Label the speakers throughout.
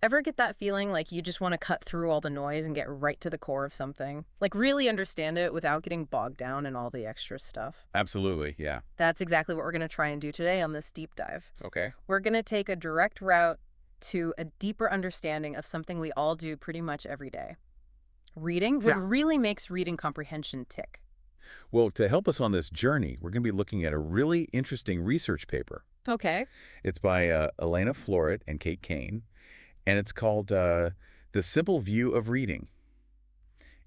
Speaker 1: Ever get that feeling like you just want to cut through all the noise and get right to the core of something? Like really understand it without getting bogged down in all the extra stuff?
Speaker 2: Absolutely, yeah.
Speaker 1: That's exactly what we're going to try and do today on this deep dive.
Speaker 2: Okay.
Speaker 1: We're going to take a direct route to a deeper understanding of something we all do pretty much every day. Reading? What
Speaker 2: Yeah.
Speaker 1: really makes reading comprehension tick?
Speaker 2: Well, to help us on this journey, we're going to be looking at a really interesting research paper.
Speaker 1: Okay.
Speaker 2: It's by Elena Floret and Kate Kane, and it's called The Simple View of Reading.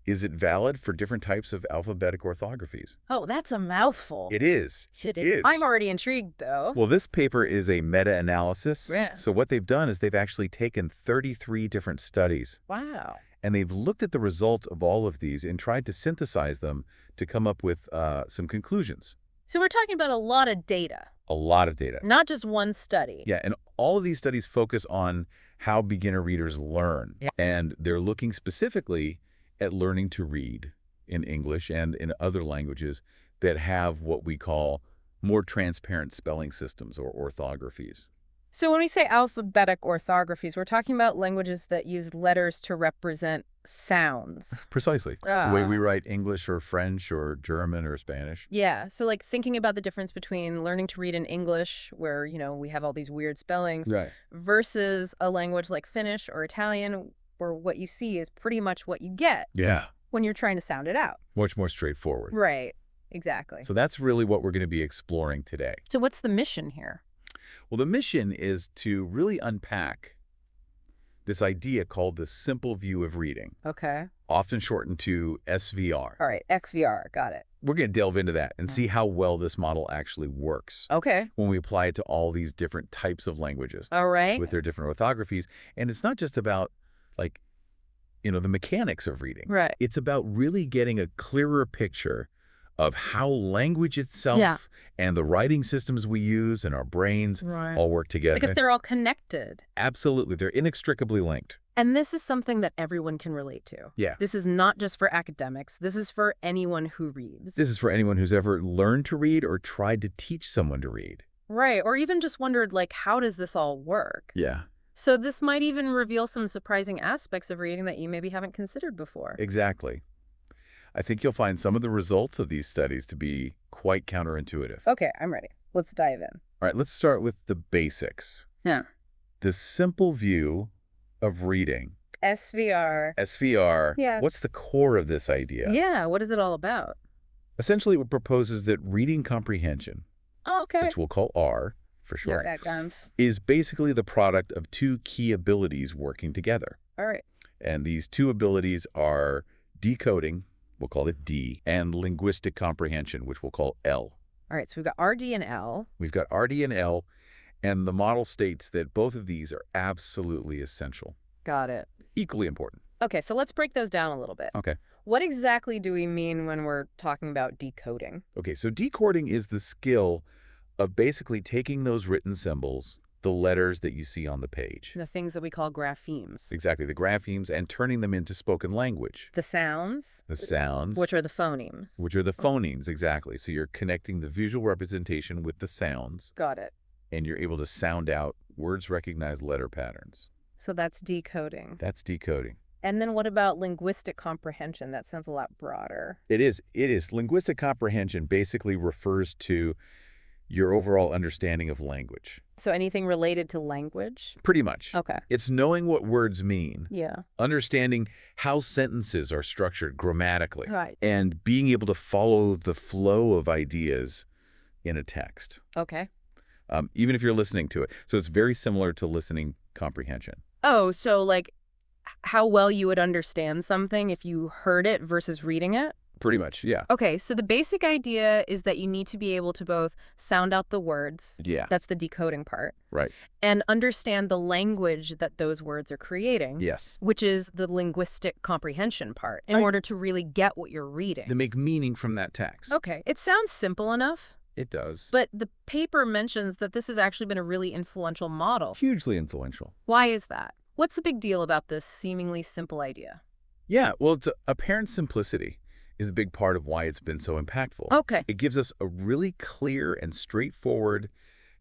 Speaker 2: Is it valid for different types of alphabetic orthographies?
Speaker 1: Oh, that's a mouthful.
Speaker 2: It is.
Speaker 1: It
Speaker 2: It
Speaker 1: is.
Speaker 2: is.
Speaker 1: I'm already intrigued, though.
Speaker 2: Well, this paper is a meta-analysis.
Speaker 1: Yeah.
Speaker 2: So what they've done is they've actually taken 33 different studies,
Speaker 1: Wow.
Speaker 2: and they've looked at the results of all of these and tried to synthesize them to come up with some conclusions.
Speaker 1: So we're talking about a lot of data,
Speaker 2: A lot of data.
Speaker 1: not just one study.
Speaker 2: Yeah, and all of these studies focus on how beginner readers learn.
Speaker 1: Yeah.
Speaker 2: And they're looking specifically at learning to read in English and in other languages that have what we call more transparent spelling systems or orthographies.
Speaker 1: So when we say alphabetic orthographies, we're talking about languages that use letters to represent sounds.
Speaker 2: Precisely. The way we
Speaker 1: Ah.
Speaker 2: write English or French or German or Spanish.
Speaker 1: Yeah, so like thinking about the difference between learning to read in English, where, we have all these weird spellings,
Speaker 2: Right.
Speaker 1: versus a language like Finnish or Italian, where what you see is pretty much what you get
Speaker 2: Yeah.
Speaker 1: when you're trying to sound it out.
Speaker 2: Much more straightforward.
Speaker 1: Right, exactly.
Speaker 2: So that's really what we're going to be exploring today.
Speaker 1: So what's the mission here?
Speaker 2: Well, the mission is to really unpack this idea called the simple view of reading,
Speaker 1: Okay.
Speaker 2: often shortened to SVR.
Speaker 1: All right, XVR, got it.
Speaker 2: We're going to delve into that and see how well this model actually works
Speaker 1: Okay.
Speaker 2: when we apply it to all these different types of languages
Speaker 1: All right.
Speaker 2: with their different orthographies. And it's not just about, like, the mechanics of reading.
Speaker 1: Right.
Speaker 2: It's about really getting a clearer picture of how language itself
Speaker 1: Yeah.
Speaker 2: and the writing systems we use and our brains
Speaker 1: Right.
Speaker 2: all work together.
Speaker 1: Because they're all connected.
Speaker 2: Absolutely. They're inextricably linked.
Speaker 1: And this is something that everyone can relate to.
Speaker 2: Yeah.
Speaker 1: This is not just for academics. This is for anyone who reads.
Speaker 2: This is for anyone who's ever learned to read or tried to teach someone to read.
Speaker 1: Right, or even just wondered, like, how does this all work?
Speaker 2: Yeah,
Speaker 1: So this might even reveal some surprising aspects of reading that you maybe haven't considered before.
Speaker 2: exactly. I think you'll find some of the results of these studies to be quite counterintuitive.
Speaker 1: Okay, I'm ready. Let's dive in.
Speaker 2: All right, let's start with the basics.
Speaker 1: Yeah.
Speaker 2: The simple view of reading.
Speaker 1: SVR.
Speaker 2: SVR.
Speaker 1: Yeah.
Speaker 2: What's the core of this idea?
Speaker 1: Yeah, what is it all about?
Speaker 2: Essentially, it proposes that reading comprehension,
Speaker 1: Oh, okay.
Speaker 2: which we'll call R for short,
Speaker 1: that guns.
Speaker 2: is basically the product of two key abilities working together.
Speaker 1: All right.
Speaker 2: And these two abilities are decoding, we'll call it D, and linguistic comprehension, which we'll call L.
Speaker 1: All right, so we've got RD and L.
Speaker 2: We've got RD and L, and the model states that both of these are absolutely essential,
Speaker 1: Got it.
Speaker 2: equally important.
Speaker 1: Okay, so let's break those down a little bit.
Speaker 2: Okay.
Speaker 1: What exactly do we mean when we're talking about decoding?
Speaker 2: Okay, so decoding is the skill of basically taking those written symbols, the letters that you see on the page.
Speaker 1: The things that we call graphemes.
Speaker 2: Exactly, the graphemes, and turning them into spoken language.
Speaker 1: The sounds,
Speaker 2: The sounds,
Speaker 1: which are the phonemes.
Speaker 2: which are the phonemes, exactly. So you're connecting the visual representation with the sounds,
Speaker 1: Got it.
Speaker 2: and you're able to sound out words recognize letter patterns.
Speaker 1: So that's decoding.
Speaker 2: That's decoding.
Speaker 1: And then what about linguistic comprehension? That sounds a lot broader.
Speaker 2: It is. Linguistic comprehension basically refers to your overall understanding of language.
Speaker 1: So anything related to language?
Speaker 2: Pretty much.
Speaker 1: Okay.
Speaker 2: It's knowing what words mean,
Speaker 1: Yeah.
Speaker 2: understanding how sentences are structured grammatically,
Speaker 1: Right.
Speaker 2: and being able to follow the flow of ideas in a text,
Speaker 1: Okay.
Speaker 2: even if you're listening to it. So it's very similar to listening comprehension.
Speaker 1: Oh, so like how well you would understand something if you heard it versus reading it?
Speaker 2: Pretty much, yeah.
Speaker 1: Okay, so the basic idea is that you need to be able to both sound out the words,
Speaker 2: Yeah,
Speaker 1: that's the decoding part,
Speaker 2: right.
Speaker 1: and understand the language that those words are creating,
Speaker 2: Yes.
Speaker 1: which is the linguistic comprehension part, in
Speaker 2: Right.
Speaker 1: order to really get what you're reading.
Speaker 2: To make meaning from that text.
Speaker 1: Okay, it sounds simple enough,
Speaker 2: It does.
Speaker 1: but the paper mentions that this has actually been a really influential model.
Speaker 2: Hugely influential.
Speaker 1: Why is that? What's the big deal about this seemingly simple idea?
Speaker 2: Yeah, well, it's apparent simplicity is a big part of why it's been so impactful.
Speaker 1: Okay.
Speaker 2: It gives us a really clear and straightforward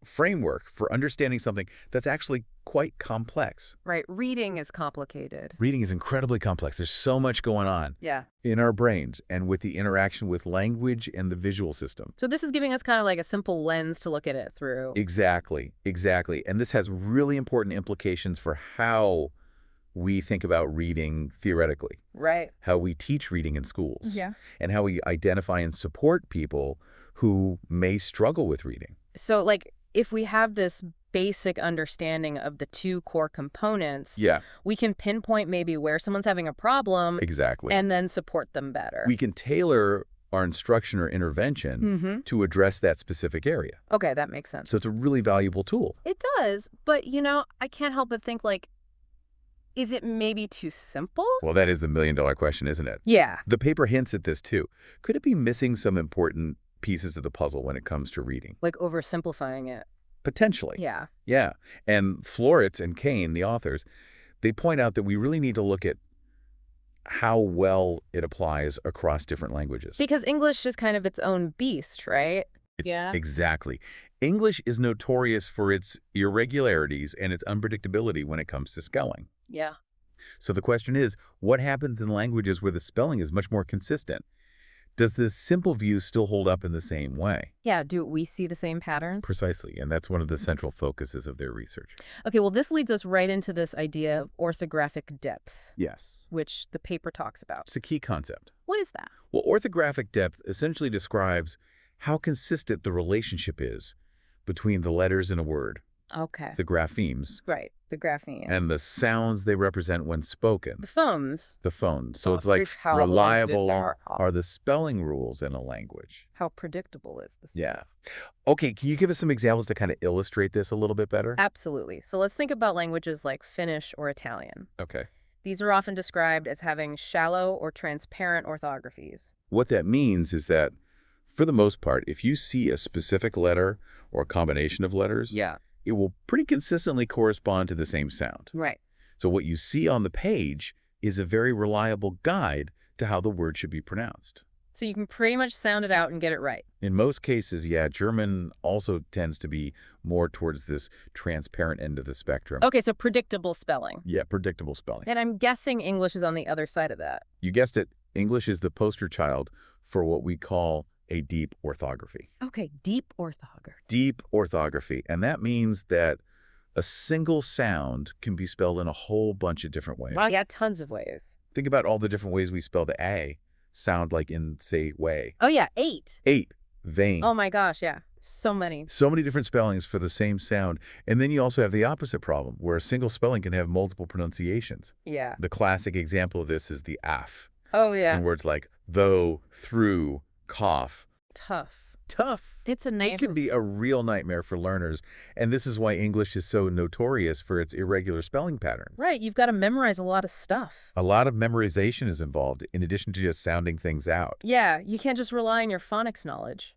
Speaker 2: framework for understanding something that's actually quite complex.
Speaker 1: Right. Reading is complicated.
Speaker 2: Reading is incredibly complex. There's so much going on
Speaker 1: Yeah.
Speaker 2: in our brains and with the interaction with language and the visual system.
Speaker 1: So this is giving us kind of like a simple lens to look at it through.
Speaker 2: Exactly, exactly. And this has really important implications for how we think about reading theoretically,
Speaker 1: Right.
Speaker 2: how we teach reading in schools,
Speaker 1: Yeah.
Speaker 2: and how we identify and support people who may struggle with reading.
Speaker 1: So like if we have this basic understanding of the two core components,
Speaker 2: Yeah,
Speaker 1: we can pinpoint maybe where someone's having a problem
Speaker 2: exactly.
Speaker 1: and then support them better.
Speaker 2: We can tailor our instruction or intervention to address that specific area.
Speaker 1: Okay, that makes sense.
Speaker 2: So it's a really valuable tool.
Speaker 1: It does, but I can't help but think like, is it maybe too simple?
Speaker 2: Well, that is the million-dollar question, isn't it?
Speaker 1: Yeah.
Speaker 2: The paper hints at this too. Could it be missing some important pieces of the puzzle when it comes to reading?
Speaker 1: Like oversimplifying it.
Speaker 2: Potentially.
Speaker 1: Yeah.
Speaker 2: Yeah. And Floritz and Kane, the authors, they point out that we really need to look at how well it applies across different languages.
Speaker 1: Because English is kind of its own beast, right? Yeah.
Speaker 2: Exactly. English is notorious for its irregularities and its unpredictability when it comes to spelling.
Speaker 1: Yeah.
Speaker 2: So the question is, what happens in languages where the spelling is much more consistent? Does this simple view still hold up in the same way?
Speaker 1: Yeah, do we see the same patterns?
Speaker 2: Precisely, and that's one of the central focuses of their research.
Speaker 1: Okay, well, this leads us right into this idea of orthographic depth,
Speaker 2: Yes.
Speaker 1: which the paper talks about.
Speaker 2: It's a key concept.
Speaker 1: What is that?
Speaker 2: Well, orthographic depth essentially describes how consistent the relationship is between the letters in a word,
Speaker 1: Okay.
Speaker 2: the graphemes,
Speaker 1: Right, the grapheme.
Speaker 2: and the sounds they represent when spoken,
Speaker 1: The phones.
Speaker 2: the phones. So it's
Speaker 1: This
Speaker 2: like
Speaker 1: is how
Speaker 2: reliable
Speaker 1: languages
Speaker 2: are the spelling rules in a language.
Speaker 1: How predictable is this?
Speaker 2: Yeah. Okay, can you give us some examples to kind of illustrate this a little bit better?
Speaker 1: Absolutely. So let's think about languages like Finnish or Italian.
Speaker 2: Okay.
Speaker 1: These are often described as having shallow or transparent orthographies.
Speaker 2: What that means is that, for the most part, if you see a specific letter or a combination of letters,
Speaker 1: Yeah.
Speaker 2: it will pretty consistently correspond to the same sound.
Speaker 1: Right.
Speaker 2: So what you see on the page is a very reliable guide to how the word should be pronounced.
Speaker 1: So you can pretty much sound it out and get it right.
Speaker 2: In most cases, yeah, German also tends to be more towards this transparent end of the spectrum.
Speaker 1: Okay, so predictable spelling.
Speaker 2: Yeah, predictable spelling.
Speaker 1: And I'm guessing English is on the other side of that.
Speaker 2: You guessed it, English is the poster child for what we call a deep orthography.
Speaker 1: Okay, deep orthography.
Speaker 2: Deep orthography. And that means that a single sound can be spelled in a whole bunch of different ways.
Speaker 1: Wow, yeah, tons of ways.
Speaker 2: Think about all the different ways we spell the A sound like in, say, way.
Speaker 1: Oh, yeah, 8.
Speaker 2: 8, vein.
Speaker 1: Oh, my gosh, yeah. So many.
Speaker 2: So many different spellings for the same sound. And then you also have the opposite problem, where a single spelling can have multiple pronunciations.
Speaker 1: Yeah.
Speaker 2: The classic example of this is the af.
Speaker 1: Oh, yeah.
Speaker 2: In words like though, through, cough.
Speaker 1: Tough.
Speaker 2: Tough.
Speaker 1: It's a
Speaker 2: It
Speaker 1: nightmare.
Speaker 2: can be a real nightmare for learners. And this is why English is so notorious for its irregular spelling patterns.
Speaker 1: Right, you've got to memorize a lot of stuff.
Speaker 2: A lot of memorization is involved, in addition to just sounding things out.
Speaker 1: Yeah, you can't just rely on your phonics knowledge.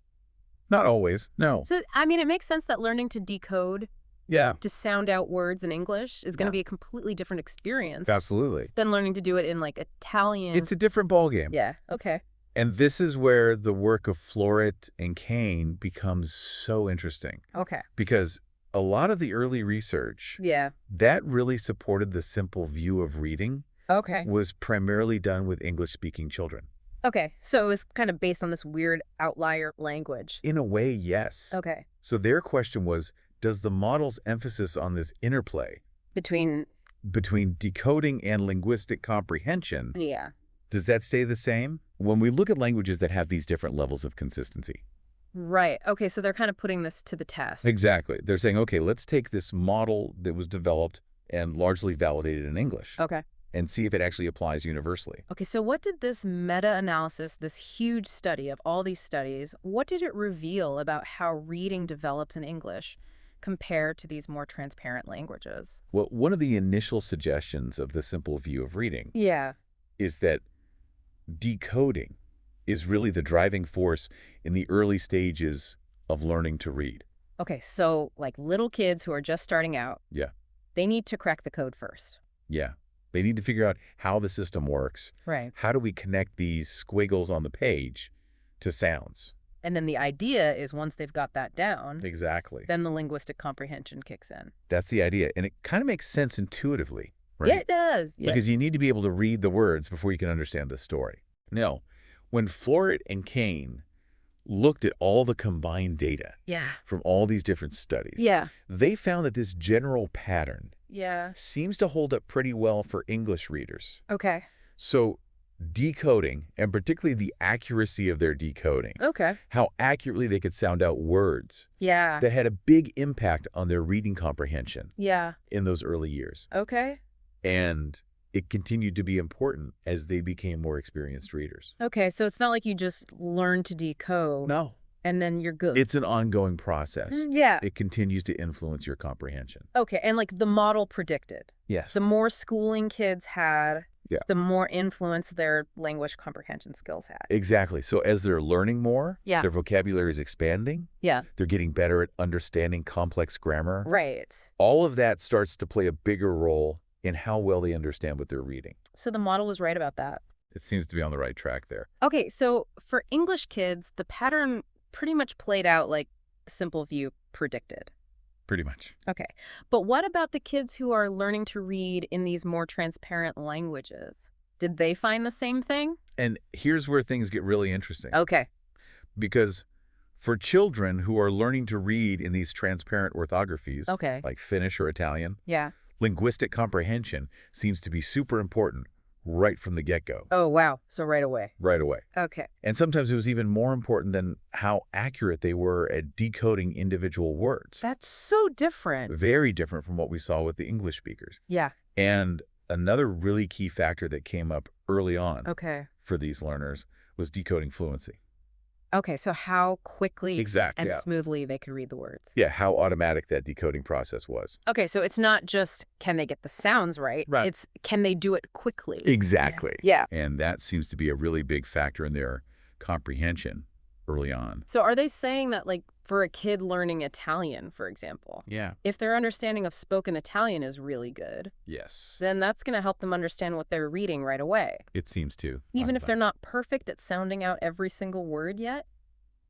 Speaker 2: Not always, no.
Speaker 1: So, I mean, it makes sense that learning to decode,
Speaker 2: Yeah,
Speaker 1: to sound out words in English is going to
Speaker 2: Yeah.
Speaker 1: be a completely different experience
Speaker 2: absolutely.
Speaker 1: than learning to do it in, like, Italian.
Speaker 2: It's a different ballgame.
Speaker 1: Yeah, okay.
Speaker 2: And this is where the work of Florit and Kane becomes so interesting.
Speaker 1: Okay.
Speaker 2: Because a lot of the early research
Speaker 1: Yeah.
Speaker 2: that really supported the simple view of reading
Speaker 1: Okay.
Speaker 2: was primarily done with English-speaking children.
Speaker 1: Okay, so it was kind of based on this weird outlier language.
Speaker 2: In a way, yes.
Speaker 1: Okay.
Speaker 2: So their question was, does the model's emphasis on this interplay
Speaker 1: Between,
Speaker 2: between decoding and linguistic comprehension,
Speaker 1: yeah.
Speaker 2: does that stay the same? When we look at languages that have these different levels of consistency.
Speaker 1: Right. Okay, so they're kind of putting this to the test.
Speaker 2: Exactly. They're saying, okay, let's take this model that was developed and largely validated in English
Speaker 1: Okay.
Speaker 2: and see if it actually applies universally.
Speaker 1: Okay, so what did this meta-analysis, this huge study of all these studies, what did it reveal about how reading develops in English compared to these more transparent languages?
Speaker 2: Well, one of the initial suggestions of the simple view of reading
Speaker 1: Yeah.
Speaker 2: is that decoding is really the driving force in the early stages of learning to read.
Speaker 1: Okay, so like little kids who are just starting out,
Speaker 2: Yeah.
Speaker 1: they need to crack the code first.
Speaker 2: Yeah. They need to figure out how the system works.
Speaker 1: Right.
Speaker 2: How do we connect these squiggles on the page to sounds?
Speaker 1: And then the idea is once they've got that down,
Speaker 2: Exactly.
Speaker 1: then the linguistic comprehension kicks in.
Speaker 2: That's the idea. And it kind of makes sense intuitively,
Speaker 1: Yeah,
Speaker 2: right?
Speaker 1: it does. Yeah.
Speaker 2: Because you need to be able to read the words before you can understand the story. Now, when Floret and Kane looked at all the combined data
Speaker 1: Yeah.
Speaker 2: from all these different studies,
Speaker 1: Yeah.
Speaker 2: they found that this general pattern
Speaker 1: Yeah.
Speaker 2: seems to hold up pretty well for English readers.
Speaker 1: Okay.
Speaker 2: So decoding, and particularly the accuracy of their decoding,
Speaker 1: Okay.
Speaker 2: how accurately they could sound out words,
Speaker 1: Yeah.
Speaker 2: that had a big impact on their reading comprehension
Speaker 1: Yeah.
Speaker 2: in those early years.
Speaker 1: Okay.
Speaker 2: And it continued to be important as they became more experienced readers.
Speaker 1: Okay, so it's not like you just learn to decode
Speaker 2: No.
Speaker 1: and then you're good.
Speaker 2: It's an ongoing process.
Speaker 1: Yeah.
Speaker 2: It continues to influence your comprehension.
Speaker 1: Okay, and like the model predicted,
Speaker 2: Yes.
Speaker 1: the more schooling kids had,
Speaker 2: Yeah.
Speaker 1: the more influence their language comprehension skills had.
Speaker 2: Exactly. So as they're learning more,
Speaker 1: Yeah.
Speaker 2: their vocabulary is expanding.
Speaker 1: Yeah.
Speaker 2: They're getting better at understanding complex grammar.
Speaker 1: Right.
Speaker 2: All of that starts to play a bigger role in how well they understand what they're reading.
Speaker 1: So the model was right about that.
Speaker 2: It seems to be on the right track there.
Speaker 1: Okay, so for English kids, the pattern pretty much played out like the simple view predicted.
Speaker 2: Pretty much.
Speaker 1: Okay, but what about the kids who are learning to read in these more transparent languages? Did they find the same thing?
Speaker 2: And here's where things get really interesting.
Speaker 1: Okay.
Speaker 2: Because for children who are learning to read in these transparent orthographies,
Speaker 1: Okay.
Speaker 2: like Finnish or Italian,
Speaker 1: Yeah.
Speaker 2: linguistic comprehension seems to be super important right from the get-go,
Speaker 1: Oh, wow. So right away.
Speaker 2: right away.
Speaker 1: Okay.
Speaker 2: And sometimes it was even more important than how accurate they were at decoding individual words.
Speaker 1: That's so different.
Speaker 2: Very different from what we saw with the English speakers.
Speaker 1: Yeah.
Speaker 2: And another really key factor that came up early on
Speaker 1: Okay.
Speaker 2: for these learners was decoding fluency.
Speaker 1: Okay, so how quickly
Speaker 2: Exactly.
Speaker 1: and
Speaker 2: Yeah.
Speaker 1: smoothly they could read the words.
Speaker 2: Yeah, how automatic that decoding process was.
Speaker 1: Okay, so it's not just can they get the sounds right,
Speaker 2: Right.
Speaker 1: it's can they do it quickly.
Speaker 2: Exactly.
Speaker 1: Yeah.
Speaker 2: And that seems to be a really big factor in their comprehension early on.
Speaker 1: So are they saying that, like, for a kid learning Italian, for example,
Speaker 2: Yeah.
Speaker 1: if their understanding of spoken Italian is really good,
Speaker 2: Yes.
Speaker 1: then that's going to help them understand what they're reading right away,
Speaker 2: It seems to.
Speaker 1: even if they're not perfect at sounding out every single word yet?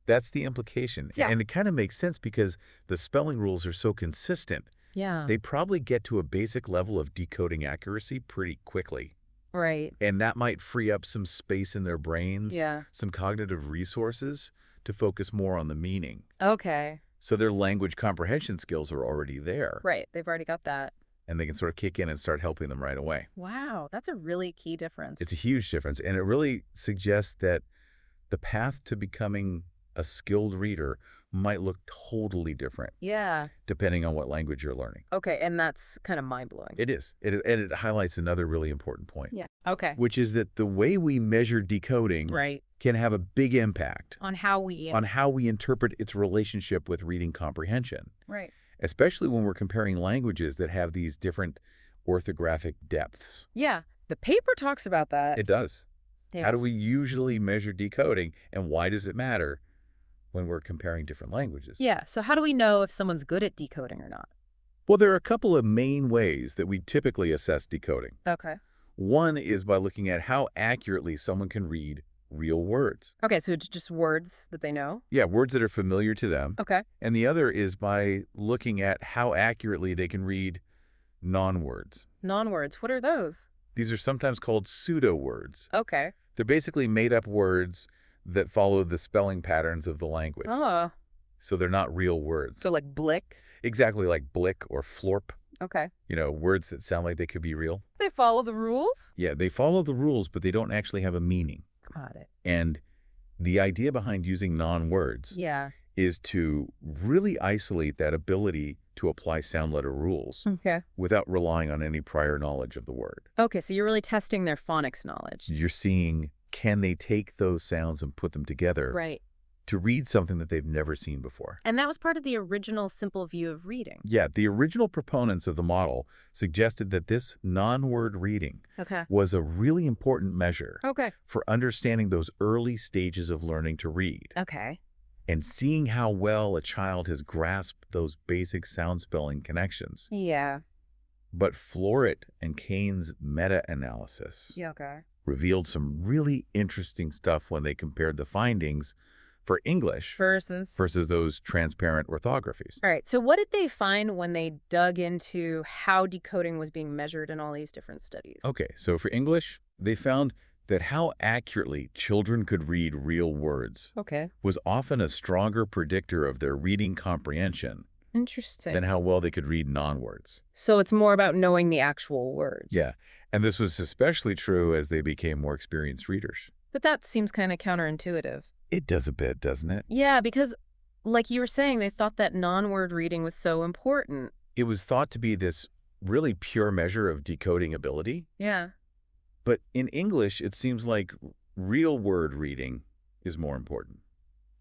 Speaker 2: That's the implication.
Speaker 1: Yeah.
Speaker 2: And it kind of makes sense because the spelling rules are so consistent.
Speaker 1: Yeah.
Speaker 2: They probably get to a basic level of decoding accuracy pretty quickly.
Speaker 1: Right.
Speaker 2: And that might free up some space in their brains,
Speaker 1: Yeah.
Speaker 2: some cognitive resources to focus more on the meaning.
Speaker 1: Okay.
Speaker 2: So their language comprehension skills are already there.
Speaker 1: Right. They've already got that.
Speaker 2: And they can sort of kick in and start helping them right away.
Speaker 1: Wow. That's a really key difference.
Speaker 2: It's a huge difference. And it really suggests that the path to becoming a skilled reader might look totally different
Speaker 1: Yeah.
Speaker 2: depending on what language you're learning.
Speaker 1: Okay. And that's kind of mind-blowing.
Speaker 2: It is. It is. And it highlights another really important point,
Speaker 1: Yeah. Okay.
Speaker 2: which is that the way we measure decoding
Speaker 1: Right.
Speaker 2: can have a big impact
Speaker 1: On how we...
Speaker 2: on how we interpret its relationship with reading comprehension,
Speaker 1: Right.
Speaker 2: especially when we're comparing languages that have these different orthographic depths.
Speaker 1: Yeah. The paper talks about that.
Speaker 2: It does.
Speaker 1: Yeah.
Speaker 2: How do we usually measure decoding, and why does it matter when we're comparing different languages?
Speaker 1: Yeah. So how do we know if someone's good at decoding or not?
Speaker 2: Well, there are a couple of main ways that we typically assess decoding.
Speaker 1: Okay.
Speaker 2: One is by looking at how accurately someone can read real words.
Speaker 1: Okay. So it's just words that they know?
Speaker 2: Yeah, words that are familiar to them.
Speaker 1: Okay.
Speaker 2: And the other is by looking at how accurately they can read non-words.
Speaker 1: Non-words. What are those?
Speaker 2: These are sometimes called pseudo-words.
Speaker 1: Okay.
Speaker 2: They're basically made-up words that follow the spelling patterns of the language.
Speaker 1: Oh.
Speaker 2: So they're not real words.
Speaker 1: So like blick?
Speaker 2: Exactly like blick or florp.
Speaker 1: Okay.
Speaker 2: You know, words that sound like they could be real.
Speaker 1: They follow the rules?
Speaker 2: Yeah, they follow the rules, but they don't actually have a meaning.
Speaker 1: Got it.
Speaker 2: And the idea behind using non-words
Speaker 1: Yeah.
Speaker 2: is to really isolate that ability to apply sound letter rules
Speaker 1: Okay.
Speaker 2: without relying on any prior knowledge of the word.
Speaker 1: Okay. So you're really testing their phonics knowledge.
Speaker 2: You're seeing, can they take those sounds and put them together
Speaker 1: Right.
Speaker 2: to read something that they've never seen before?
Speaker 1: And that was part of the original simple view of reading.
Speaker 2: Yeah, the original proponents of the model suggested that this non-word reading
Speaker 1: Okay.
Speaker 2: was a really important measure
Speaker 1: Okay.
Speaker 2: for understanding those early stages of learning to read
Speaker 1: Okay.
Speaker 2: and seeing how well a child has grasped those basic sound spelling connections.
Speaker 1: Yeah.
Speaker 2: But Floret and Kane's meta-analysis
Speaker 1: Yeah. Okay.
Speaker 2: revealed some really interesting stuff when they compared the findings for English
Speaker 1: versus...
Speaker 2: versus those transparent orthographies.
Speaker 1: All right, so what did they find when they dug into how decoding was being measured in all these different studies?
Speaker 2: Okay, so for English, they found that how accurately children could read real words
Speaker 1: Okay.
Speaker 2: was often a stronger predictor of their reading comprehension
Speaker 1: Interesting.
Speaker 2: than how well they could read non-words.
Speaker 1: So it's more about knowing the actual words.
Speaker 2: Yeah, and this was especially true as they became more experienced readers.
Speaker 1: But that seems kind of counterintuitive.
Speaker 2: It does a bit, doesn't it?
Speaker 1: Yeah, because like you were saying, they thought that non-word reading was so important.
Speaker 2: It was thought to be this really pure measure of decoding ability.
Speaker 1: Yeah.
Speaker 2: But in English, it seems like real word reading is more important.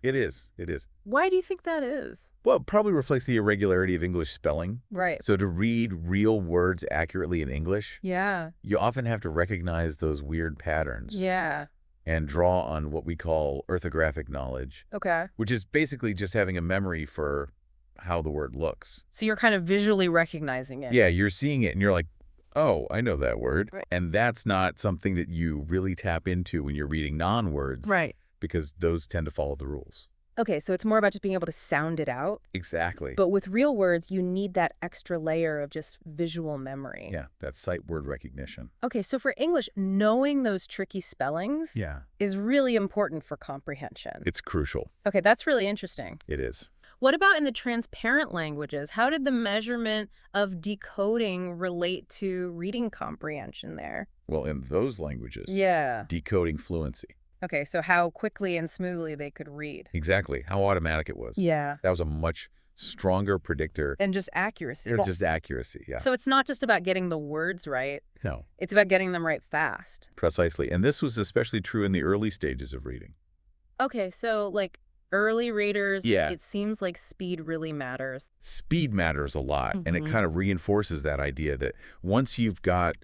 Speaker 2: It is. It is.
Speaker 1: Why do you think that is?
Speaker 2: Well, it probably reflects the irregularity of English spelling.
Speaker 1: Right.
Speaker 2: So to read real words accurately in English,
Speaker 1: Yeah.
Speaker 2: you often have to recognize those weird patterns
Speaker 1: Yeah.
Speaker 2: and draw on what we call orthographic knowledge,
Speaker 1: Okay.
Speaker 2: which is basically just having a memory for how the word looks.
Speaker 1: So you're kind of visually recognizing it.
Speaker 2: Yeah, you're seeing it and you're like, oh, I know that word.
Speaker 1: Right.
Speaker 2: And that's not something that you really tap into when you're reading non-words.
Speaker 1: Right.
Speaker 2: Because those tend to follow the rules.
Speaker 1: Okay, so it's more about just being able to sound it out.
Speaker 2: Exactly.
Speaker 1: But with real words, you need that extra layer of just visual memory.
Speaker 2: Yeah, that's sight word recognition.
Speaker 1: Okay, so for English, knowing those tricky spellings
Speaker 2: Yeah.
Speaker 1: is really important for comprehension.
Speaker 2: It's crucial.
Speaker 1: Okay, that's really interesting.
Speaker 2: It is.
Speaker 1: What about in the transparent languages? How did the measurement of decoding relate to reading comprehension there?
Speaker 2: Well, in those languages,
Speaker 1: Yeah.
Speaker 2: decoding fluency.
Speaker 1: Okay, so how quickly and smoothly they could read.
Speaker 2: Exactly. How automatic it was.
Speaker 1: Yeah.
Speaker 2: That was a much stronger predictor.
Speaker 1: And just accuracy.
Speaker 2: Or just accuracy. Yeah.
Speaker 1: So it's not just about getting the words right.
Speaker 2: No,
Speaker 1: It's about getting them right fast.
Speaker 2: precisely. And this was especially true in the early stages of reading.
Speaker 1: Okay, so like early readers,
Speaker 2: Yeah.
Speaker 1: it seems like speed really matters.
Speaker 2: Speed matters a lot, and it
Speaker 1: Mhm.
Speaker 2: kind of reinforces that idea that once you've got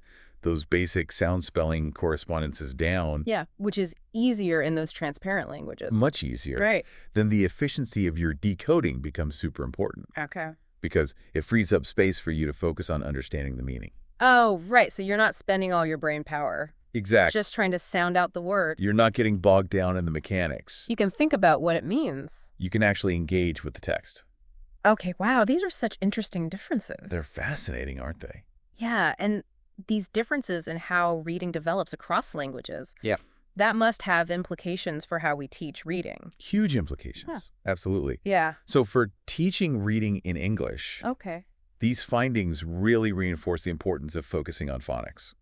Speaker 2: those basic sound spelling correspondences down,
Speaker 1: Yeah, which is easier in those transparent languages.
Speaker 2: much easier,
Speaker 1: Right.
Speaker 2: then the efficiency of your decoding becomes super important
Speaker 1: Okay.
Speaker 2: because it frees up space for you to focus on understanding the meaning.
Speaker 1: Oh, right. So you're not spending all your brain power
Speaker 2: Exactly.
Speaker 1: just trying to sound out the word.
Speaker 2: You're not getting bogged down in the mechanics.
Speaker 1: You can think about what it means.
Speaker 2: You can actually engage with the text.
Speaker 1: Okay, wow, these are such interesting differences.
Speaker 2: They're fascinating, aren't they?
Speaker 1: Yeah, and these differences in how reading develops across languages.
Speaker 2: Yeah.
Speaker 1: That must have implications for how we teach reading.
Speaker 2: Huge implications. Absolutely.
Speaker 1: Yeah.
Speaker 2: So for teaching reading in English,
Speaker 1: Okay.
Speaker 2: these findings really reinforce the importance of focusing on phonics.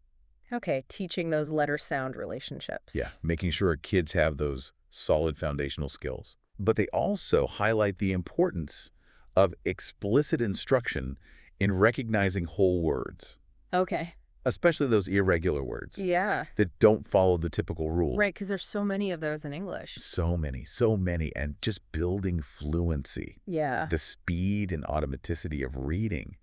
Speaker 1: Okay, teaching those letter-sound relationships.
Speaker 2: Yeah, making sure kids have those solid foundational skills. But they also highlight the importance of explicit instruction in recognizing whole words,
Speaker 1: Okay.
Speaker 2: especially those irregular words
Speaker 1: Yeah.
Speaker 2: that don't follow the typical rule.
Speaker 1: Right, because there's so many of those in English.
Speaker 2: So many, and just building fluency,
Speaker 1: Yeah.
Speaker 2: the speed and automaticity of reading.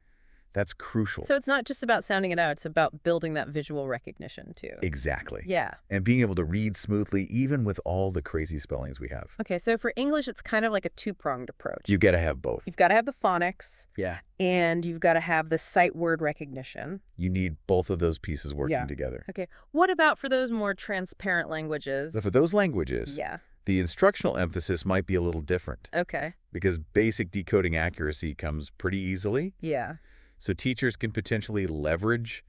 Speaker 2: That's crucial.
Speaker 1: So it's not just about sounding it out, it's about building that visual recognition too.
Speaker 2: Exactly.
Speaker 1: Yeah.
Speaker 2: And being able to read smoothly, even with all the crazy spellings we have.
Speaker 1: Okay, so for English, it's kind of like a two-pronged approach.
Speaker 2: You got to have both.
Speaker 1: You've got to have the phonics,
Speaker 2: Yeah.
Speaker 1: and you've got to have the sight word recognition.
Speaker 2: You need both of those pieces working
Speaker 1: Yeah.
Speaker 2: together.
Speaker 1: Okay, what about for those more transparent languages?
Speaker 2: So for those languages,
Speaker 1: Yeah.
Speaker 2: the instructional emphasis might be a little different
Speaker 1: Okay.
Speaker 2: because basic decoding accuracy comes pretty easily.
Speaker 1: Yeah.
Speaker 2: So teachers can potentially leverage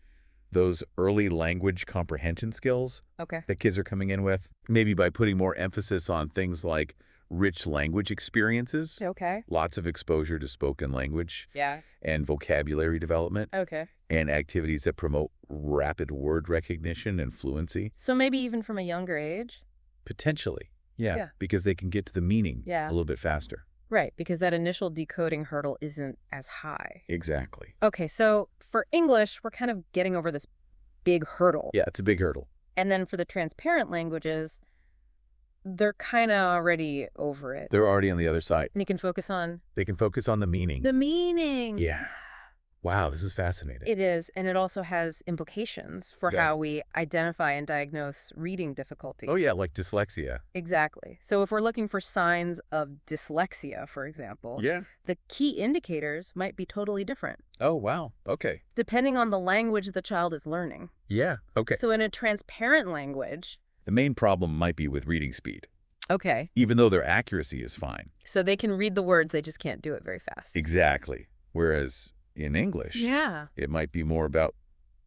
Speaker 2: those early language comprehension skills
Speaker 1: Okay.
Speaker 2: that kids are coming in with, maybe by putting more emphasis on things like rich language experiences,
Speaker 1: Okay.
Speaker 2: lots of exposure to spoken language
Speaker 1: Yeah.
Speaker 2: and vocabulary development,
Speaker 1: Okay.
Speaker 2: and activities that promote rapid word recognition and fluency.
Speaker 1: So maybe even from a younger age?
Speaker 2: Potentially, yeah,
Speaker 1: Yeah.
Speaker 2: because they can get to the meaning
Speaker 1: Yeah.
Speaker 2: a little bit faster.
Speaker 1: Right, because that initial decoding hurdle isn't as high.
Speaker 2: Exactly.
Speaker 1: Okay, so for English, we're kind of getting over this big hurdle.
Speaker 2: Yeah, it's a big hurdle.
Speaker 1: And then for the transparent languages, they're kind of already over it.
Speaker 2: They're already on the other side.
Speaker 1: And you can focus on
Speaker 2: They can focus on the meaning.
Speaker 1: the meaning.
Speaker 2: Yeah. Wow, this is fascinating.
Speaker 1: It is, and it also has implications for
Speaker 2: Yeah.
Speaker 1: how we identify and diagnose reading difficulties.
Speaker 2: Oh, yeah, like dyslexia.
Speaker 1: Exactly. So if we're looking for signs of dyslexia, for example,
Speaker 2: Yeah.
Speaker 1: the key indicators might be totally different,
Speaker 2: Oh, wow. Okay.
Speaker 1: depending on the language the child is learning.
Speaker 2: Yeah. Okay.
Speaker 1: So in a transparent language,
Speaker 2: The main problem might be with reading speed.
Speaker 1: Okay.
Speaker 2: even though their accuracy is fine.
Speaker 1: So they can read the words, they just can't do it very fast.
Speaker 2: Exactly. Whereas in English,
Speaker 1: Yeah.
Speaker 2: it might be more about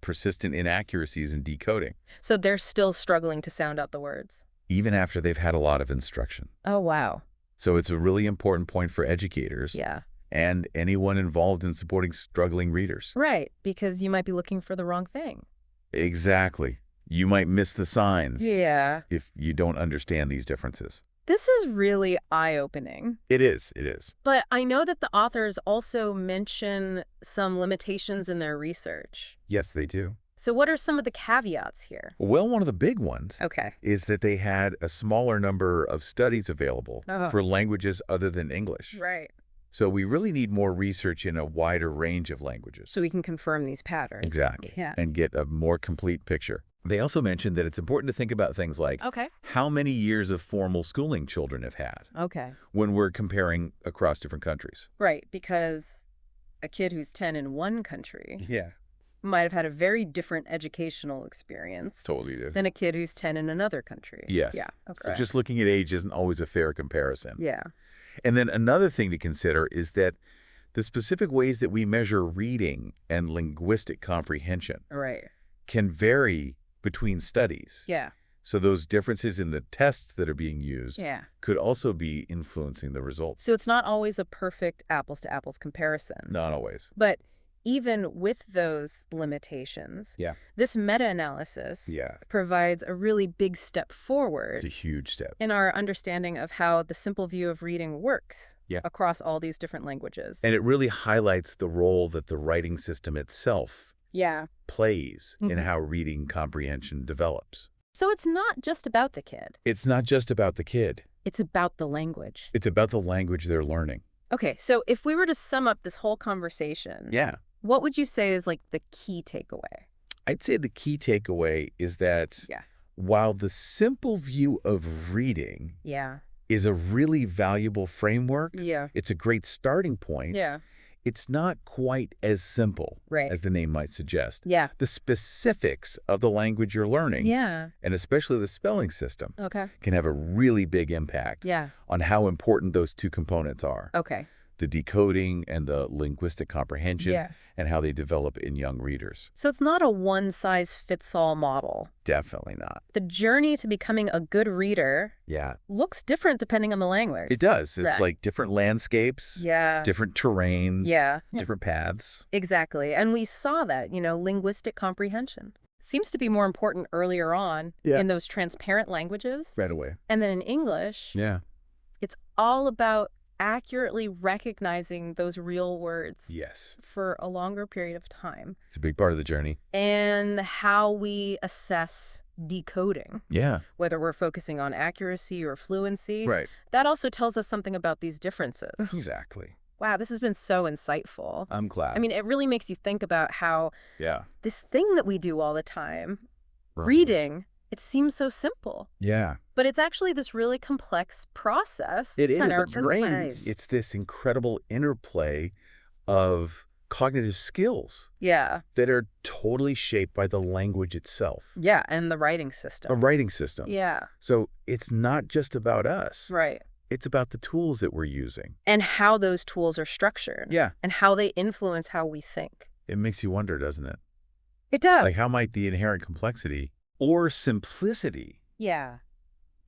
Speaker 2: persistent inaccuracies in decoding,
Speaker 1: So they're still struggling to sound out the words.
Speaker 2: even after they've had a lot of instruction.
Speaker 1: Oh, wow.
Speaker 2: So it's a really important point for educators
Speaker 1: Yeah.
Speaker 2: and anyone involved in supporting struggling readers.
Speaker 1: Right, because you might be looking for the wrong thing.
Speaker 2: Exactly. You might miss the signs
Speaker 1: Yeah.
Speaker 2: if you don't understand these differences.
Speaker 1: This is really eye-opening.
Speaker 2: It is. It is.
Speaker 1: But I know that the authors also mention some limitations in their research.
Speaker 2: Yes, they do.
Speaker 1: So what are some of the caveats here?
Speaker 2: Well, one of the big ones
Speaker 1: Okay.
Speaker 2: is that they had a smaller number of studies available
Speaker 1: Oh.
Speaker 2: for languages other than English.
Speaker 1: Right.
Speaker 2: So we really need more research in a wider range of languages.
Speaker 1: So we can confirm these patterns.
Speaker 2: Exactly.
Speaker 1: Yeah.
Speaker 2: And get a more complete picture. They also mentioned that it's important to think about things like
Speaker 1: Okay.
Speaker 2: how many years of formal schooling children have had
Speaker 1: Okay.
Speaker 2: when we're comparing across different countries.
Speaker 1: Right, because a kid who's 10 in one country
Speaker 2: Yeah,
Speaker 1: might have had a very different educational experience
Speaker 2: totally do.
Speaker 1: than a kid who's 10 in another country.
Speaker 2: Yes.
Speaker 1: Yeah. Okay.
Speaker 2: So just looking at age isn't always a fair comparison.
Speaker 1: Yeah.
Speaker 2: And then another thing to consider is that the specific ways that we measure reading and linguistic comprehension
Speaker 1: Right.
Speaker 2: can vary between studies.
Speaker 1: Yeah.
Speaker 2: So those differences in the tests that are being used
Speaker 1: Yeah.
Speaker 2: could also be influencing the results.
Speaker 1: So it's not always a perfect apples-to-apples comparison.
Speaker 2: Not always.
Speaker 1: But even with those limitations,
Speaker 2: Yeah.
Speaker 1: this meta-analysis
Speaker 2: Yeah.
Speaker 1: provides a really big step forward
Speaker 2: It's a huge step.
Speaker 1: in our understanding of how the simple view of reading works
Speaker 2: Yeah.
Speaker 1: across all these different languages.
Speaker 2: And it really highlights the role that the writing system itself
Speaker 1: Yeah.
Speaker 2: plays in
Speaker 1: Mhm.
Speaker 2: how reading comprehension develops.
Speaker 1: So it's not just about the kid.
Speaker 2: It's not just about the kid.
Speaker 1: It's about the language.
Speaker 2: It's about the language they're learning.
Speaker 1: Okay, so if we were to sum up this whole conversation,
Speaker 2: Yeah.
Speaker 1: what would you say is like the key takeaway?
Speaker 2: I'd say the key takeaway is that
Speaker 1: Yeah.
Speaker 2: while the simple view of reading
Speaker 1: Yeah.
Speaker 2: is a really valuable framework,
Speaker 1: Yeah.
Speaker 2: it's a great starting point,
Speaker 1: Yeah.
Speaker 2: it's not quite as simple
Speaker 1: Right.
Speaker 2: as the name might suggest.
Speaker 1: Yeah.
Speaker 2: The specifics of the language you're learning,
Speaker 1: Yeah.
Speaker 2: and especially the spelling system,
Speaker 1: Okay.
Speaker 2: can have a really big impact
Speaker 1: Yeah.
Speaker 2: on how important those two components are.
Speaker 1: Okay.
Speaker 2: The decoding and the linguistic comprehension,
Speaker 1: Yeah.
Speaker 2: and how they develop in young readers.
Speaker 1: So it's not a one-size-fits-all model.
Speaker 2: Definitely not.
Speaker 1: The journey to becoming a good reader
Speaker 2: Yeah.
Speaker 1: looks different depending on the language.
Speaker 2: It does. It's
Speaker 1: Right.
Speaker 2: like different landscapes,
Speaker 1: Yeah.
Speaker 2: different terrains,
Speaker 1: Yeah.
Speaker 2: different paths.
Speaker 1: Exactly. And we saw that, linguistic comprehension seems to be more important earlier on
Speaker 2: Yeah.
Speaker 1: in those transparent languages.
Speaker 2: Right away.
Speaker 1: And then in English,
Speaker 2: Yeah.
Speaker 1: it's all about accurately recognizing those real words
Speaker 2: Yes.
Speaker 1: for a longer period of time
Speaker 2: It's a big part of the journey.
Speaker 1: and how we assess decoding,
Speaker 2: Yeah.
Speaker 1: whether we're focusing on accuracy or fluency.
Speaker 2: Right.
Speaker 1: That also tells us something about these differences.
Speaker 2: Exactly.
Speaker 1: Wow, this has been so insightful.
Speaker 2: I'm glad.
Speaker 1: I mean, it really makes you think about how
Speaker 2: yeah.
Speaker 1: this thing that we do all the time,
Speaker 2: Right.
Speaker 1: reading, it seems so simple,
Speaker 2: Yeah.
Speaker 1: but it's actually this really complex process.
Speaker 2: It is.
Speaker 1: in our
Speaker 2: The brain,
Speaker 1: brains.
Speaker 2: it's this incredible interplay of cognitive skills
Speaker 1: Yeah.
Speaker 2: that are totally shaped by the language itself,
Speaker 1: Yeah, and the writing system.
Speaker 2: a writing system.
Speaker 1: Yeah,
Speaker 2: So it's not just about us.
Speaker 1: right.
Speaker 2: It's about the tools that we're using.
Speaker 1: And how those tools are structured.
Speaker 2: Yeah.
Speaker 1: And how they influence how we think.
Speaker 2: It makes you wonder, doesn't it?
Speaker 1: It does.
Speaker 2: Like, how might the inherent complexity or simplicity
Speaker 1: Yeah.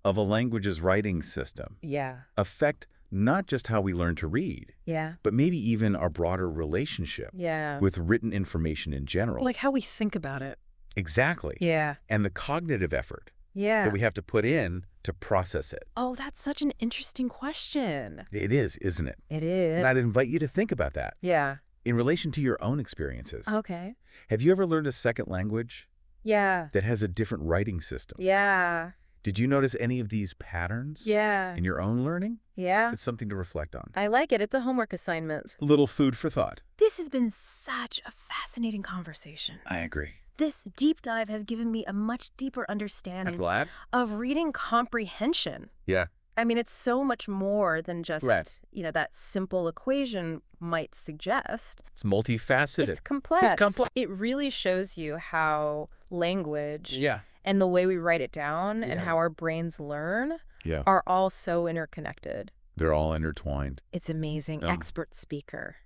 Speaker 2: of a language's writing system
Speaker 1: Yeah.
Speaker 2: affect not just how we learn to read,
Speaker 1: Yeah.
Speaker 2: but maybe even our broader relationship
Speaker 1: Yeah.
Speaker 2: with written information in general?
Speaker 1: Like how we think about it.
Speaker 2: Exactly.
Speaker 1: Yeah.
Speaker 2: And the cognitive effort
Speaker 1: Yeah.
Speaker 2: that we have to put in to process it.
Speaker 1: Oh, that's such an interesting question.
Speaker 2: It is, isn't it?
Speaker 1: It is.
Speaker 2: And I'd invite you to think about that
Speaker 1: Yeah.
Speaker 2: in relation to your own experiences.
Speaker 1: Okay.
Speaker 2: Have you ever learned a second language
Speaker 1: Yeah.
Speaker 2: that has a different writing system?
Speaker 1: Yeah.
Speaker 2: Did you notice any of these patterns
Speaker 1: Yeah.
Speaker 2: in your own learning?
Speaker 1: Yeah.
Speaker 2: It's something to reflect on.
Speaker 1: I like it. It's a homework assignment.
Speaker 2: A little food for thought.
Speaker 1: This has been such a fascinating conversation.
Speaker 2: I agree.
Speaker 1: This deep dive has given me a much deeper
Speaker 2: I'm
Speaker 1: understanding
Speaker 2: glad.
Speaker 1: of reading comprehension.
Speaker 2: Yeah.
Speaker 1: I mean, it's so much more than just,
Speaker 2: Right.
Speaker 1: That simple equation might suggest.
Speaker 2: It's multifaceted.
Speaker 1: It's complex.
Speaker 2: complex.
Speaker 1: It really shows you how language
Speaker 2: Yeah.
Speaker 1: and the way we write it down and
Speaker 2: Yeah.
Speaker 1: how our brains learn
Speaker 2: Yeah,
Speaker 1: are all so interconnected.
Speaker 2: they're all intertwined.
Speaker 1: It's amazing.
Speaker 2: Yeah.
Speaker 1: Expert speaker.